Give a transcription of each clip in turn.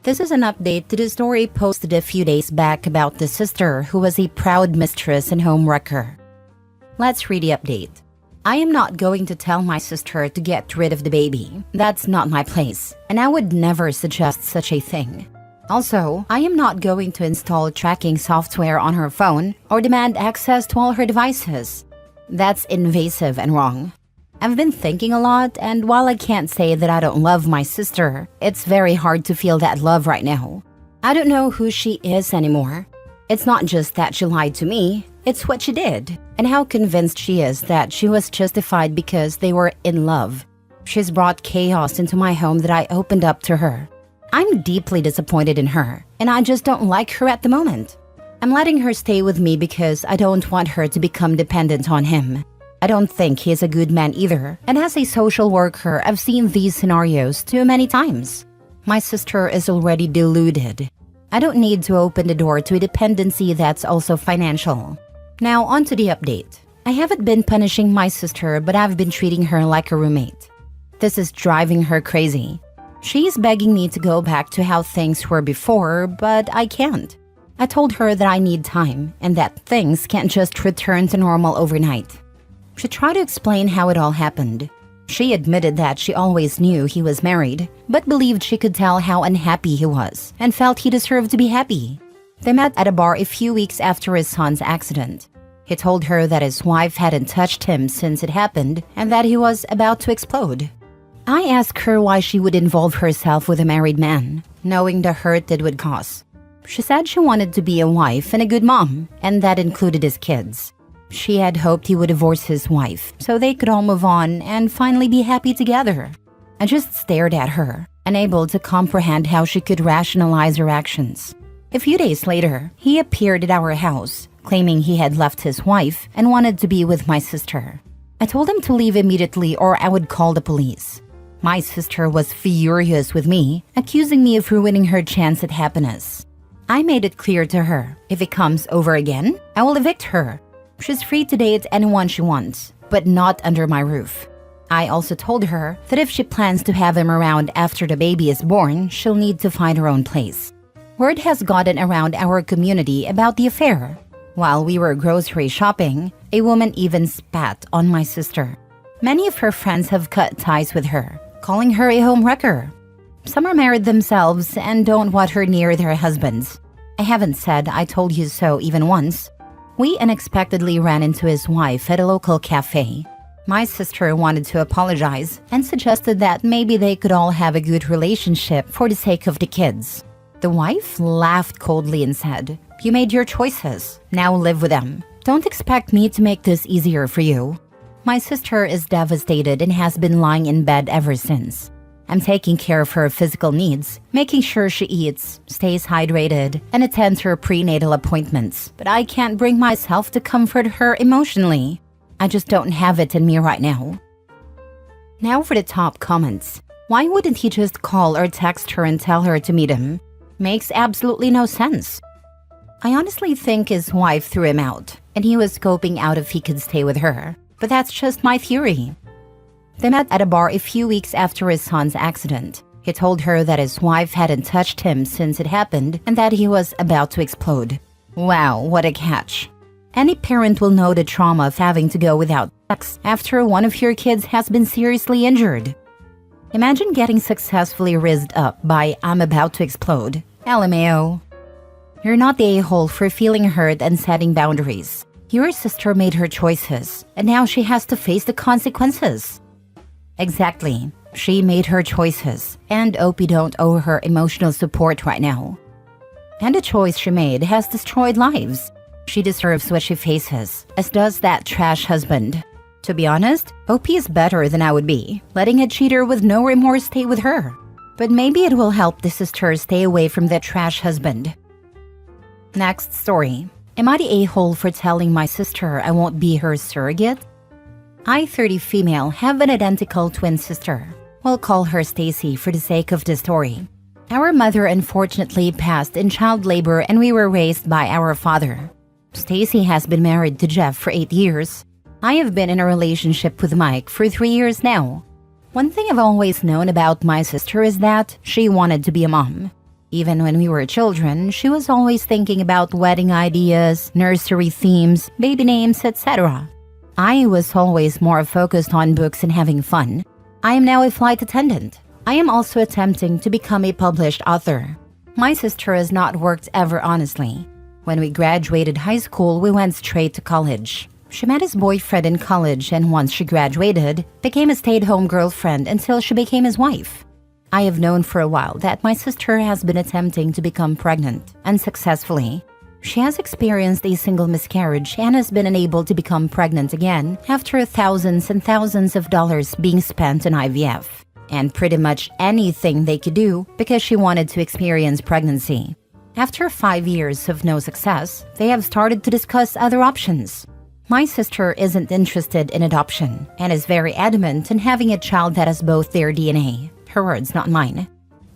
This is an update to the story posted a few days back about the sister who was a proud mistress and homewrecker. Let's read the update. I am not going to tell my sister to get rid of the baby. That's not my place, and I would never suggest such a thing. Also, I am not going to install tracking software on her phone or demand access to all her devices. That's invasive and wrong. I've been thinking a lot, and while I can't say that I don't love my sister, it's very hard to feel that love right now. I don't know who she is anymore. It's not just that she lied to me, it's what she did, and how convinced she is that she was justified because they were in love. She's brought chaos into my home that I opened up to her. I'm deeply disappointed in her, and I just don't like her at the moment. I'm letting her stay with me because I don't want her to become dependent on him. I don't think he's a good man either, and as a social worker, I've seen these scenarios too many times. My sister is already deluded. I don't need to open the door to a dependency that's also financial. Now on to the update. I haven't been punishing my sister, but I've been treating her like a roommate. This is driving her crazy. She's begging me to go back to how things were before, but I can't. I told her that I need time and that things can't just return to normal overnight. She tried to explain how it all happened. She admitted that she always knew he was married, but believed she could tell how unhappy he was and felt he deserved to be happy. They met at a bar a few weeks after his son's accident. He told her that his wife hadn't touched him since it happened and that he was about to explode. I asked her why she would involve herself with a married man, knowing the hurt it would cause. She said she wanted to be a wife and a good mom, and that included his kids. She had hoped he would divorce his wife so they could all move on and finally be happy together. I just stared at her, unable to comprehend how she could rationalize her actions. A few days later, he appeared at our house, claiming he had left his wife and wanted to be with my sister. I told him to leave immediately or I would call the police. My sister was furious with me, accusing me of ruining her chance at happiness. I made it clear to her, if it comes over again, I will evict her. She's free to date anyone she wants, but not under my roof. I also told her that if she plans to have him around after the baby is born, she'll need to find her own place. Word has gotten around our community about the affair. While we were grocery shopping, a woman even spat on my sister. Many of her friends have cut ties with her, calling her a homewrecker. Some are married themselves and don't want her near their husbands. I haven't said I told you so even once. We unexpectedly ran into his wife at a local cafe. My sister wanted to apologize and suggested that maybe they could all have a good relationship for the sake of the kids. The wife laughed coldly and said, "You made your choices. Now live with them. Don't expect me to make this easier for you." My sister is devastated and has been lying in bed ever since. I'm taking care of her physical needs, making sure she eats, stays hydrated, and attends her prenatal appointments, but I can't bring myself to comfort her emotionally. I just don't have it in me right now. Now for the top comments. Why wouldn't he just call or text her and tell her to meet him? Makes absolutely no sense. I honestly think his wife threw him out, and he was scoping out if he could stay with her, but that's just my theory. They met at a bar a few weeks after his son's accident. He told her that his wife hadn't touched him since it happened and that he was about to explode. Wow, what a catch. Any parent will know the trauma of having to go without sex after one of your kids has been seriously injured. Imagine getting successfully rizzed up by "I'm about to explode." LMAO. You're not the a-hole for feeling hurt and setting boundaries. Your sister made her choices, and now she has to face the consequences. Exactly. She made her choices, and OP don't owe her emotional support right now. And the choice she made has destroyed lives. She deserves what she faces, as does that trash husband. To be honest, OP is better than I would be, letting a cheater with no remorse stay with her. But maybe it will help the sister stay away from that trash husband. Next story. Am I the a-hole for telling my sister I won't be her surrogate? I, 30 female, have an identical twin sister. We'll call her Stacy for the sake of the story. Our mother unfortunately passed in child labor and we were raised by our father. Stacy has been married to Jeff for 8 years. I have been in a relationship with Mike for 3 years now. One thing I've always known about my sister is that she wanted to be a mom. Even when we were children, she was always thinking about wedding ideas, nursery themes, baby names, etc. I was always more focused on books and having fun. I am now a flight attendant. I am also attempting to become a published author. My sister has not worked ever honestly. When we graduated high school, we went straight to college. She met his boyfriend in college and once she graduated, became a stay-at-home girlfriend until she became his wife. I have known for a while that my sister has been attempting to become pregnant, unsuccessfully. She has experienced a single miscarriage and has been unable to become pregnant again after thousands and thousands of dollars being spent on IVF, and pretty much anything they could do because she wanted to experience pregnancy. After 5 years of no success, they have started to discuss other options. My sister isn't interested in adoption and is very adamant in having a child that has both their DNA. Her words, not mine.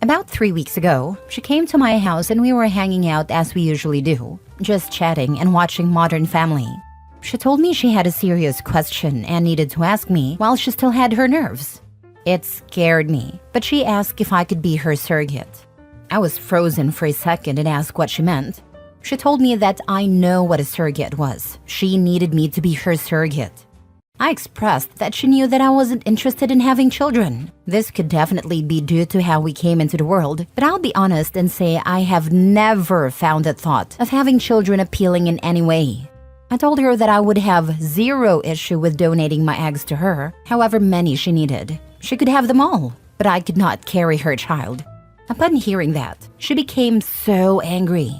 About 3 weeks ago, she came to my house and we were hanging out as we usually do, just chatting and watching Modern Family. She told me she had a serious question and needed to ask me while she still had her nerves. It scared me, but she asked if I could be her surrogate. I was frozen for a second and asked what she meant. She told me that I know what a surrogate was. She needed me to be her surrogate. I expressed that she knew that I wasn't interested in having children. This could definitely be due to how we came into the world, but I'll be honest and say I have never found the thought of having children appealing in any way. I told her that I would have zero issue with donating my eggs to her, however many she needed. She could have them all, but I could not carry her child. Upon hearing that, she became so angry.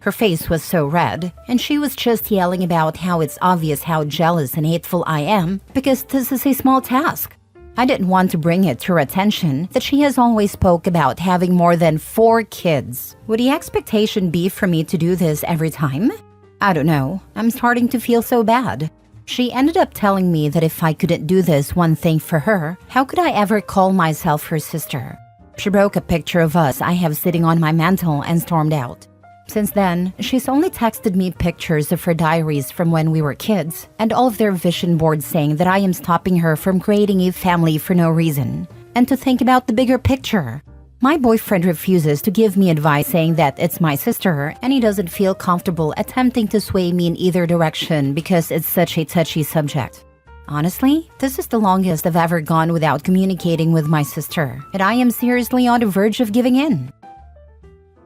Her face was so red, and she was just yelling about how it's obvious how jealous and hateful I am because this is a small task. I didn't want to bring it to her attention that she has always spoke about having more than 4 kids. Would the expectation be for me to do this every time? I don't know. I'm starting to feel so bad. She ended up telling me that if I couldn't do this one thing for her, how could I ever call myself her sister? She broke a picture of us I have sitting on my mantle and stormed out. Since then, she's only texted me pictures of her diaries from when we were kids and all of their vision boards saying that I am stopping her from creating a family for no reason and to think about the bigger picture. My boyfriend refuses to give me advice saying that it's my sister and he doesn't feel comfortable attempting to sway me in either direction because it's such a touchy subject. Honestly, this is the longest I've ever gone without communicating with my sister, and I am seriously on the verge of giving in.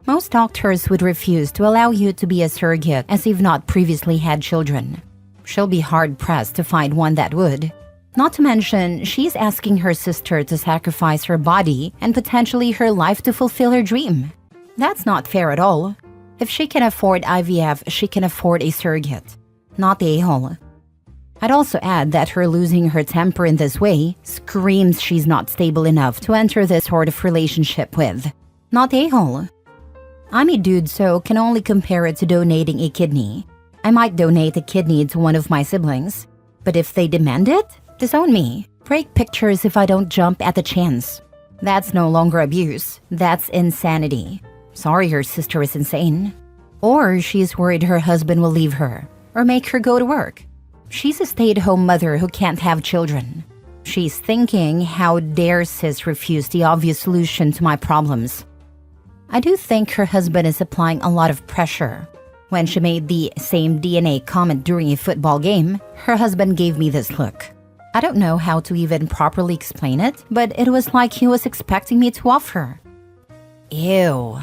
Most doctors would refuse to allow you to be a surrogate as you've not previously had children. She'll be hard-pressed to find one that would. Not to mention, she's asking her sister to sacrifice her body and potentially her life to fulfill her dream. That's not fair at all. If she can afford IVF, she can afford a surrogate, not the a-hole. I'd also add that her losing her temper in this way screams she's not stable enough to enter this sort of relationship with, not the a-hole. I'm a dude, so can only compare it to donating a kidney. I might donate a kidney to one of my siblings, but if they demand it, disown me. Break pictures if I don't jump at the chance. That's no longer abuse, that's insanity. Sorry her sister is insane. Or she's worried her husband will leave her, or make her go to work. She's a stay-at-home mother who can't have children. She's thinking, how dare sis refuse the obvious solution to my problems. I do think her husband is applying a lot of pressure. When she made the same DNA comment during a football game, her husband gave me this look. I don't know how to even properly explain it, but it was like he was expecting me to offer. Ew.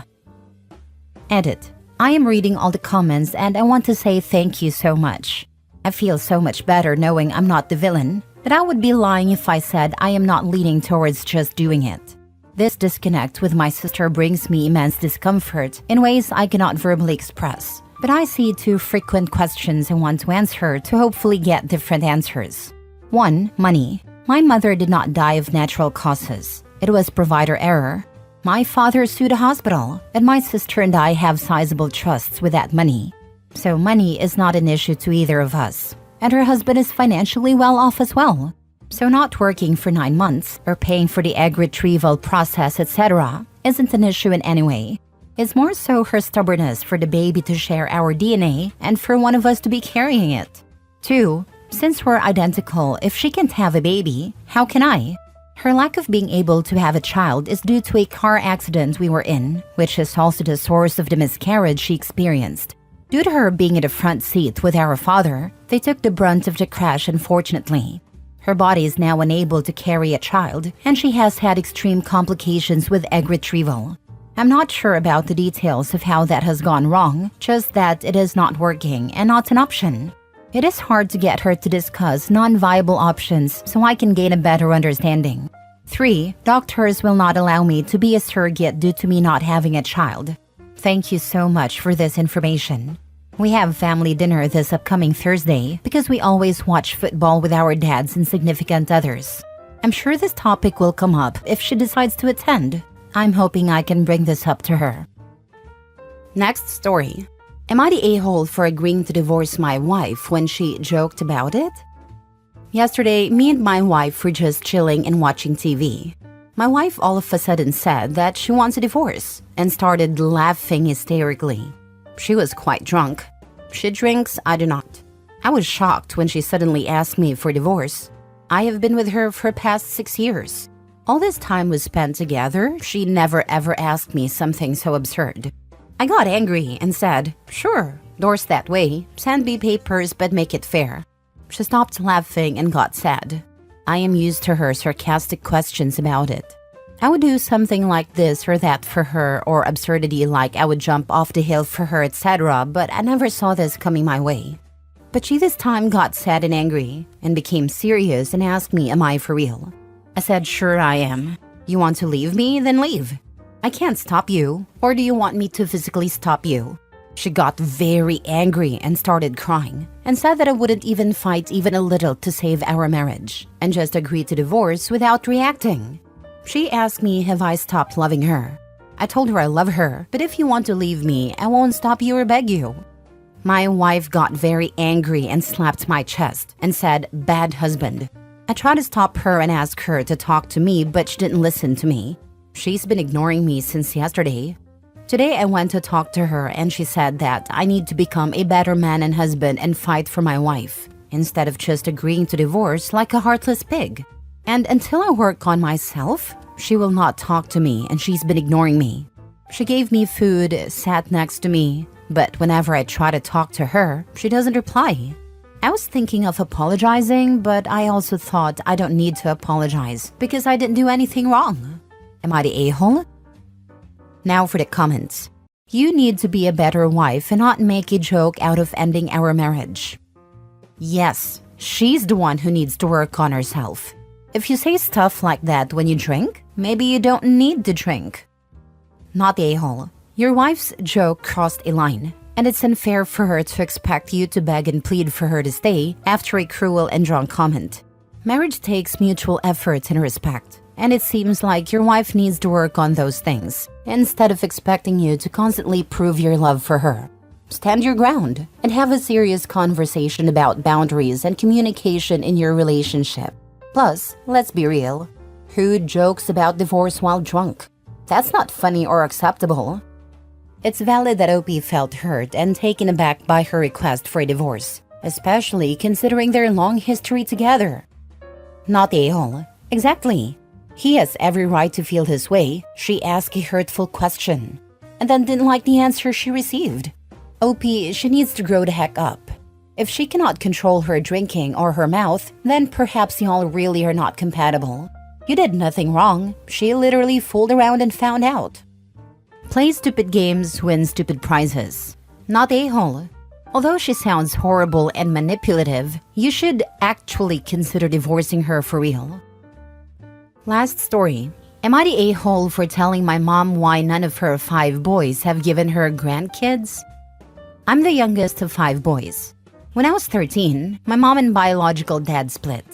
Edit. I am reading all the comments and I want to say thank you so much. I feel so much better knowing I'm not the villain, but I would be lying if I said I am not leaning towards just doing it. This disconnect with my sister brings me immense discomfort in ways I cannot verbally express, but I see 2 frequent questions I want to answer to hopefully get different answers. 1. Money. My mother did not die of natural causes. It was provider error. My father sued a hospital, and my sister and I have sizable trusts with that money. So money is not an issue to either of us, and her husband is financially well off as well. So not working for 9 months or paying for the egg retrieval process, etc. isn't an issue in any way. It's more so her stubbornness for the baby to share our DNA and for one of us to be carrying it. 2. Since we're identical, if she can't have a baby, how can I? Her lack of being able to have a child is due to a car accident we were in, which is also the source of the miscarriage she experienced. Due to her being in the front seat with our father, they took the brunt of the crash, unfortunately. Her body is now unable to carry a child, and she has had extreme complications with egg retrieval. I'm not sure about the details of how that has gone wrong, just that it is not working and not an option. It is hard to get her to discuss non-viable options so I can gain a better understanding. 3. Doctors will not allow me to be a surrogate due to me not having a child. Thank you so much for this information. We have family dinner this upcoming Thursday because we always watch football with our dads and significant others. I'm sure this topic will come up if she decides to attend. I'm hoping I can bring this up to her. Next story. Am I the a-hole for agreeing to divorce my wife when she joked about it? Yesterday, me and my wife were just chilling and watching TV. My wife all of a sudden said that she wants a divorce and started laughing hysterically. She was quite drunk. She drinks, I do not. I was shocked when she suddenly asked me for divorce. I have been with her for the past 6 years. All this time was spent together, she never ever asked me something so absurd. I got angry and said, sure, divorce that way, send me papers but make it fair. She stopped laughing and got sad. I am used to her sarcastic questions about it. I would do something like this or that for her, or absurdity like I would jump off the hill for her, etc., but I never saw this coming my way. But she this time got sad and angry and became serious and asked me, am I for real? I said, sure I am. You want to leave me? Then leave. I can't stop you. Or do you want me to physically stop you? She got very angry and started crying and said that I wouldn't even fight even a little to save our marriage and just agreed to divorce without reacting. She asked me, have I stopped loving her? I told her I love her, but if you want to leave me, I won't stop you or beg you. My wife got very angry and slapped my chest and said, bad husband. I tried to stop her and ask her to talk to me, but she didn't listen to me. She's been ignoring me since yesterday. Today I went to talk to her and she said that I need to become a better man and husband and fight for my wife, instead of just agreeing to divorce like a heartless pig. And until I work on myself, she will not talk to me and she's been ignoring me. She gave me food, sat next to me, but whenever I try to talk to her, she doesn't reply. I was thinking of apologizing, but I also thought I don't need to apologize because I didn't do anything wrong. Am I the a-hole? Now for the comments. You need to be a better wife and not make a joke out of ending our marriage. Yes, she's the one who needs to work on herself. If you say stuff like that when you drink, maybe you don't need to drink. Not the a-hole. Your wife's joke crossed a line, and it's unfair for her to expect you to beg and plead for her to stay after a cruel and drunk comment. Marriage takes mutual effort and respect, and it seems like your wife needs to work on those things, instead of expecting you to constantly prove your love for her. Stand your ground and have a serious conversation about boundaries and communication in your relationship. Plus, let's be real. Who jokes about divorce while drunk? That's not funny or acceptable. It's valid that OP felt hurt and taken aback by her request for a divorce, especially considering their long history together. Not the a-hole. Exactly. He has every right to feel his way. She asked a hurtful question and then didn't like the answer she received. OP, she needs to grow the heck up. If she cannot control her drinking or her mouth, then perhaps y'all really are not compatible. You did nothing wrong. She literally fooled around and found out. Play stupid games, win stupid prizes. Not a-hole. Although she sounds horrible and manipulative, you should actually consider divorcing her for real. Last story. Am I the a-hole for telling my mom why none of her 5 boys have given her grandkids? I'm the youngest of 5 boys. When I was 13, my mom and biological dad split.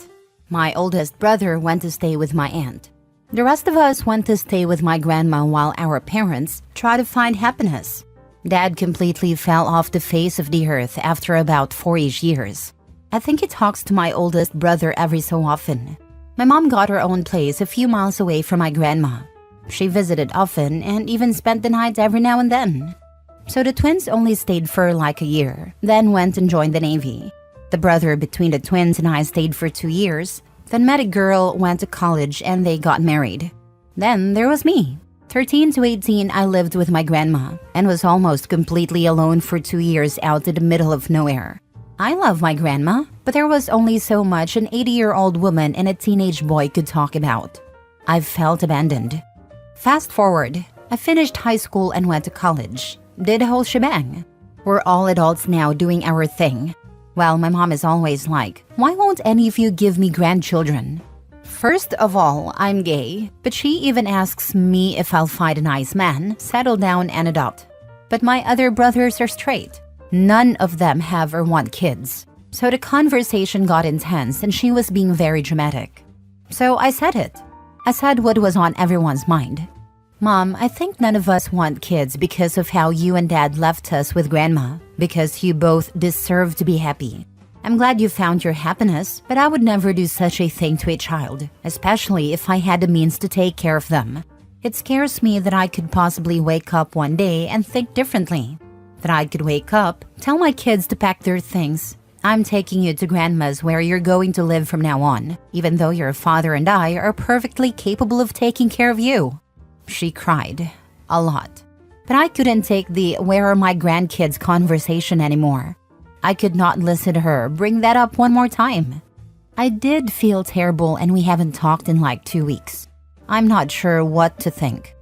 My oldest brother went to stay with my aunt. The rest of us went to stay with my grandma while our parents tried to find happiness. Dad completely fell off the face of the earth after about 4-ish years. I think he talks to my oldest brother every so often. My mom got her own place a few miles away from my grandma. She visited often and even spent the night every now and then. So the twins only stayed for like a year, then went and joined the Navy. The brother between the twins and I stayed for 2 years, Then met a girl, went to college, and they got married. Then there was me. 13 to 18, I lived with my grandma and was almost completely alone for 2 years out in the middle of nowhere. I love my grandma, but there was only so much an 80-year-old woman and a teenage boy could talk about. I felt abandoned. Fast forward, I finished high school and went to college. Did a whole shebang. We're all adults now doing our thing. Well, my mom is always like, why won't any of you give me grandchildren? First of all, I'm gay, but she even asks me if I'll find a nice man, settle down and adopt. But my other brothers are straight. None of them have or want kids. So the conversation got intense and she was being very dramatic. So I said it. I said what was on everyone's mind. Mom, I think none of us want kids because of how you and Dad left us with Grandma, because you both deserve to be happy. I'm glad you found your happiness, but I would never do such a thing to a child, especially if I had the means to take care of them. It scares me that I could possibly wake up one day and think differently. That I could wake up, tell my kids to pack their things. I'm taking you to Grandma's where you're going to live from now on, even though your father and I are perfectly capable of taking care of you. She cried. A lot. But I couldn't take the "where are my grandkids" conversation anymore. I could not listen to her bring that up one more time. I did feel terrible and we haven't talked in like 2 weeks. I'm not sure what to think.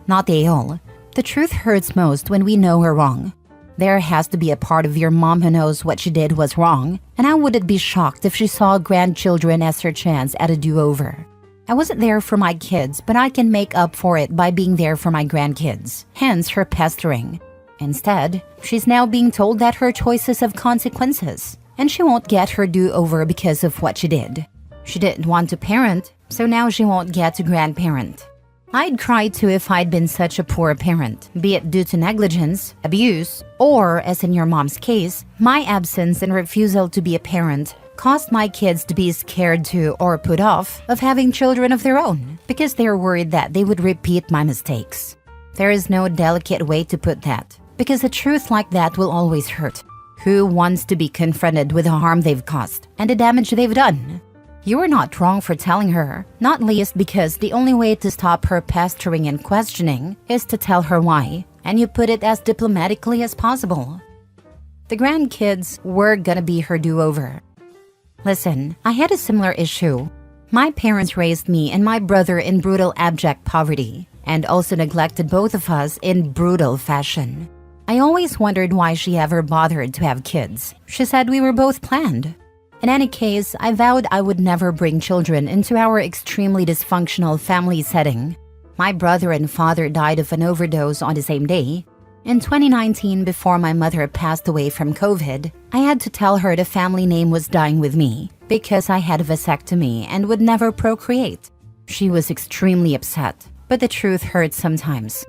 Not all. The truth hurts most when we know we're wrong. There has to be a part of your mom who knows what she did was wrong, and I wouldn't be shocked if she saw grandchildren as her chance at a do-over. I wasn't there for my kids, but I can make up for it by being there for my grandkids, hence her pestering. Instead, she's now being told that her choices have consequences, and she won't get her do-over because of what she did. She didn't want to parent, so now she won't get to grandparent. I'd cry too if I'd been such a poor parent, be it due to negligence, abuse, or, as in your mom's case, my absence and refusal to be a parent caused my kids to be scared to or put off of having children of their own because they're worried that they would repeat my mistakes. There is no delicate way to put that, because a truth like that will always hurt. Who wants to be confronted with the harm they've caused and the damage they've done? You were not wrong for telling her, not least because the only way to stop her pestering and questioning is to tell her why, and you put it as diplomatically as possible. The grandkids were gonna be her do-over. Listen, I had a similar issue. My parents raised me and my brother in brutal abject poverty, and also neglected both of us in brutal fashion. I always wondered why she ever bothered to have kids. She said we were both planned. In any case, I vowed I would never bring children into our extremely dysfunctional family setting. My brother and father died of an overdose on the same day. In 2019, before my mother passed away from COVID, I had to tell her the family name was dying with me because I had a vasectomy and would never procreate. She was extremely upset, but the truth hurts sometimes.